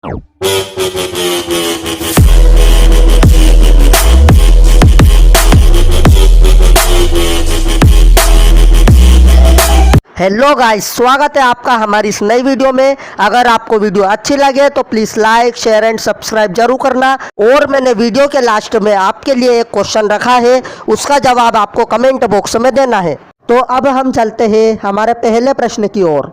Hello guys, स्वागत है आपका हमारी इस नई वीडियो में। अगर आपको वीडियो अच्छी लगे तो please like, share and subscribe जरूर करना। और मैंने वीडियो के लास्ट में आपके लिए एक क्वेश्चन रखा है, उसका जवाब आपको कमेंट बॉक्स में देना है। तो अब हम चलते हैं हमारे पहले प्रश्न की ओर।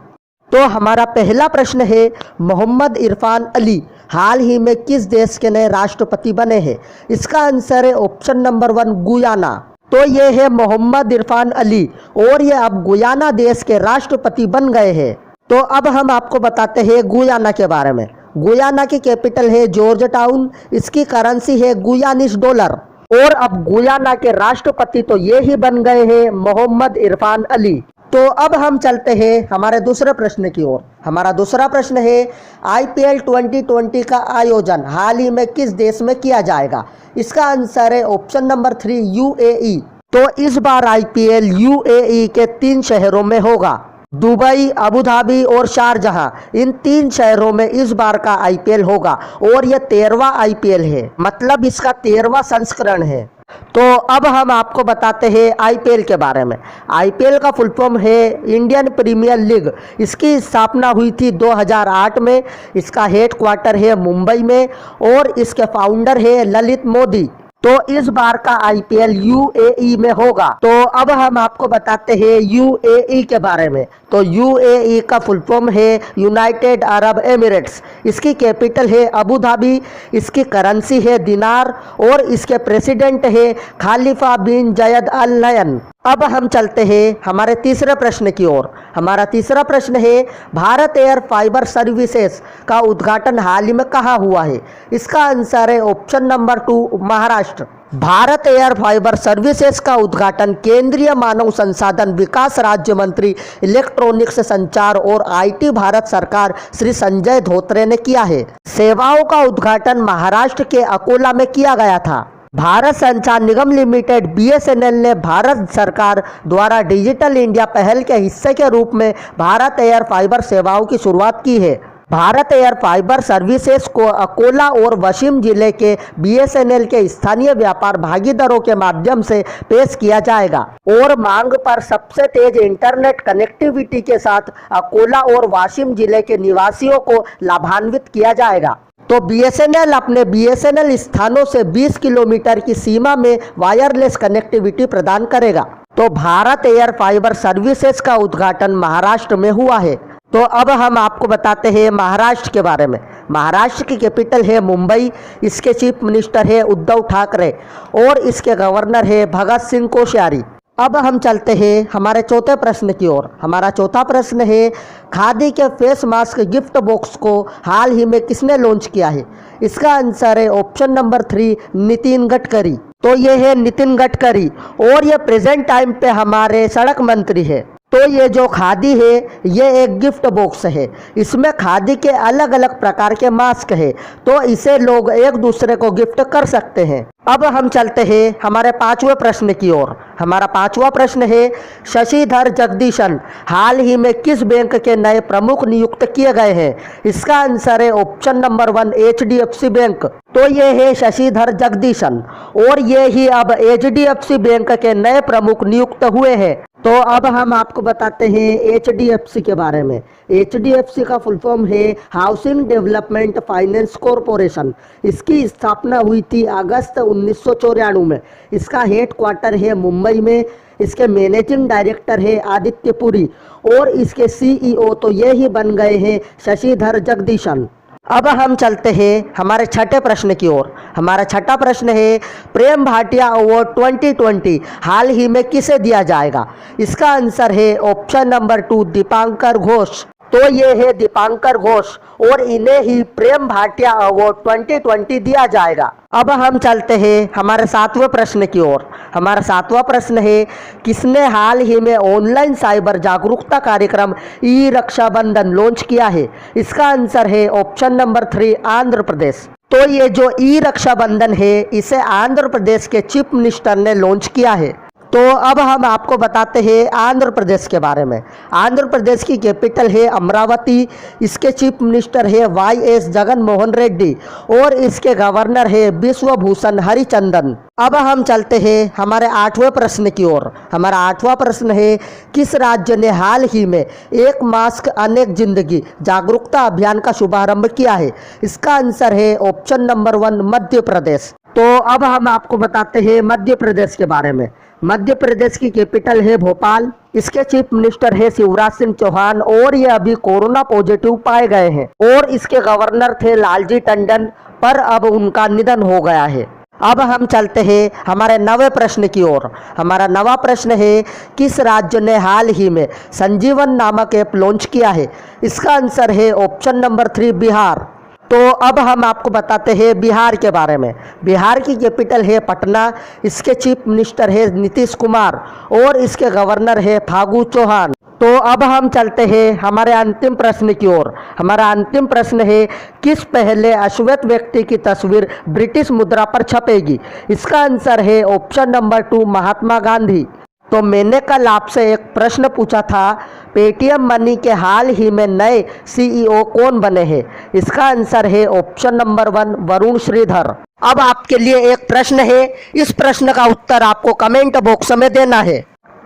तो हमारा पहला प्रश्न है, मोहम्मद इरफान अली हाल ही में किस देश के नए राष्ट्रपति बने हैं? इसका आंसर है ऑप्शन नंबर 1 गुयाना। तो ये है मोहम्मद इरफान अली और ये अब गुयाना देश के राष्ट्रपति बन गए हैं। तो अब हम आपको बताते हैं गुयाना के बारे में। गुयाना की कैपिटल है जॉर्ज टाउन, इसकी करेंसी है गुयानीस डॉलर। और अब गुयाना के राष्ट्रपति तो ये ही बन गए हैं मोहम्मद इरफान अली। तो अब हम चलते हैं हमारे दूसरे प्रश्न की ओर। हमारा दूसरा प्रश्न है, IPL 2020 का आयोजन हाल ही में किस देश में किया जाएगा? इसका आंसर है ऑप्शन नंबर 3 UAE। तो इस बार IPL UAE के 3 शहरों में होगा, दुबई, अबू धाबी और शारजहां। इन 3 शहरों में इस बार का IPL होगा और यह 13वां IPL है, मतलब इसका 13वां संस्करण है। तो अब हम आपको बताते हैं IPL के बारे में। IPL का फुल फॉर्म है इंडियन प्रीमियर लीग। इसकी स्थापना हुई थी 2008 में। इसका हेड क्वार्टर है मुंबई में और इसके फाउंडर है ललित मोदी। तो इस बार का IPL UAE में होगा। तो अब हम आपको बताते हैं UAE के बारे में। तो UAE का फुल फॉर्म है यूनाइटेड अरब एमिरेट्स। इसकी कैपिटल है अबू धाबी, इसकी करेंसी है दिनार और इसके प्रेसिडेंट है खलीफा बिन जायद अल नहयान। अब हम चलते हैं हमारे तीसरे प्रश्न की ओर। हमारा तीसरा प्रश्न है, भारत एयर फाइबर सर्विसेज का उद्घाटन हाल ही में कहाँ हुआ है? इसका आंसर है option number 2 Maharashtra. Bharat air fibre services का उद्घाटन केंद्रीय मानव संसाधन विकास राज्य मंत्री, इलेक्ट्रॉनिक्स, संचार और IT भारत सरकार श्री संजय धोत्रे ने किया है। सेवाओं का उद्घाटन महाराष्ट्र के अकोला में किया गया था। भारत संचार निगम लिमिटेड BSNL ने भारत सरकार द्वारा डिजिटल इंडिया पहल के हिस्से के रूप में भारत एयर फाइबर सेवाओं की शुरुआत की है। भारत एयर फाइबर सर्विसेज को अकोला और वशिम जिले के BSNL के स्थानीय व्यापार भागीदारों के माध्यम से पेश किया जाएगा और मांग पर सबसे तेज इंटरनेट कनेक्टिविटी के साथ अकोला और वाशिम जिले के निवासियों को लाभान्वित किया जाएगा। तो BSNL अपने BSNL स्थानों से 20 किलोमीटर की सीमा में वायरलेस कनेक्टिविटी प्रदान करेगा। तो भारत एयर फाइबर सर्विसेज का उद्घाटन महाराष्ट्र में हुआ है। तो अब हम आपको बताते हैं महाराष्ट्र के बारे में। महाराष्ट्र की कैपिटल है मुंबई, इसके चीफ मिनिस्टर है उद्धव ठाकरे और इसके गवर्नर है भगत सिंह कोश्यारी। अब हम चलते हैं हमारे चौथे प्रश्न की ओर। हमारा चौथा प्रश्न है, खादी के फेस मास्क गिफ्ट बॉक्स को हाल ही में किसने लॉन्च किया है? इसका आंसर है ऑप्शन नंबर 3 नितिन गडकरी। तो ये है नितिन गडकरी और ये प्रेजेंट टाइम पे हमारे सड़क मंत्री है। तो ये जो खादी है ये एक गिफ्ट बॉक्स है, इसमें खादी के अलग अलग प्रकार के मास्क है, तो इसे लोग एक दूसरे को गिफ्ट कर सकते हैं। अब हम चलते हैं हमारे 5वें प्रश्न की ओर। हमारा 5वां प्रश्न है, शशिधर जगदीशन हाल ही में किस बैंक के नए प्रमुख नियुक्त किए गए हैं? इसका आंसर है ऑप्शन नंबर 1 HDFC बैंक। तो ये है शशिधर जगदीशन और ये ही अब HDFC बैंक के नए प्रमुख नियुक्त हुए हैं। तो अब हम आपको बताते हैं HDFC के बारे में। HDFC का फुल फॉर्म है हाउसिंग डेवलपमेंट फाइनेंस कॉरपोरेशन। इसकी स्थापना हुई थी अगस्त 1994 में। इसका हेड क्वार्टर है मुंबई में। इसके मैनेजिंग डायरेक्टर है आदित्य पुरी और इसके CEO तो ये ही बन गए हैं शशिधर जगदीशन। अब हम चलते हैं हमारे छठे प्रश्न की ओर। हमारा छठा प्रश्न है, प्रेम भाटिया अवार्ड 2020 हाल ही में किसे दिया जाएगा? इसका आंसर है ऑप्शन नंबर 2 दीपांकर घोष। तो ये है दीपांकर घोष और इन्हें ही प्रेम भाटिया अवार्ड 2020 दिया जाएगा। अब हम चलते हैं हमारे 7वें प्रश्न की ओर। हमारा 7वां प्रश्न है, किसने हाल ही में ऑनलाइन साइबर जागरूकता कार्यक्रम ई-रक्षाबंधन लॉन्च किया है? इसका आंसर है ऑप्शन नंबर 3 आंध्र प्रदेश। तो ये जो ई-रक्षाबंधन है इसे आंध्र प्रदेश के चीफ मिनिस्टर ने लॉन्च किया है। तो अब हम आपको बताते हैं आंध्र प्रदेश के बारे में। आंध्र प्रदेश की कैपिटल है अमरावती, इसके चीफ मिनिस्टर है वाई.एस. जगन मोहन रेड्डी और इसके गवर्नर है विश्वभूषण हरिचंदन। अब हम चलते हैं हमारे 8वें प्रश्न की ओर। हमारा 8वां प्रश्न है, किस राज्य ने हाल ही में एक मास्क अनेक जिंदगी जागरूकता अभियान का शुभारंभ किया है? इसका आंसर है ऑप्शन नंबर 1 मध्य प्रदेश। तो अब हम आपको बताते हैं मध्य प्रदेश के बारे में। मध्य प्रदेश की कैपिटल है भोपाल, इसके चीफ मिनिस्टर है शिवराज सिंह चौहान और ये अभी कोरोना पॉजिटिव पाए गए हैं और इसके गवर्नर थे लालजी टंडन, पर अब उनका निधन हो गया है। अब हम चलते हैं हमारे 9वें प्रश्न की ओर। हमारा 9वां प्रश्न है, किस राज्य ने हाल ही में संजीवन नामक ऐप लॉन्च किया है? इसका आंसर है ऑप्शन नंबर 3 बिहार। तो अब हम आपको बताते हैं बिहार के बारे में। बिहार की कैपिटल है पटना, इसके चीफ मिनिस्टर है नीतीश कुमार और इसके गवर्नर है फागू चौहान। तो अब हम चलते हैं हमारे अंतिम प्रश्न की ओर। हमारा अंतिम प्रश्न है, किस पहले अश्वेत व्यक्ति की तस्वीर ब्रिटिश मुद्रा पर छपेगी? इसका आंसर है ऑप्शन नंबर 2 महात्मा गांधी। तो मैंने कल आपसे एक प्रश्न पूछा था, पेटीएम मनी के हाल ही में नए सीईओ कौन बने हैं? इसका आंसर है ऑप्शन नंबर 1 वरुण श्रीधर। अब आपके लिए एक प्रश्न है, इस प्रश्न का उत्तर आपको कमेंट बॉक्स में देना है।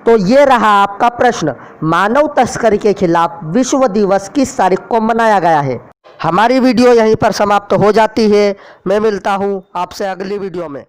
तो ये रहा आपका प्रश्न, मानव तस्करी के खिलाफ विश्व दिवस किस तारीख को मनाया गया है? हमारी वीडियो यहीं पर समाप्त हो जाती है। मैं मिलता हूँ आपसे अगली वीडियो में।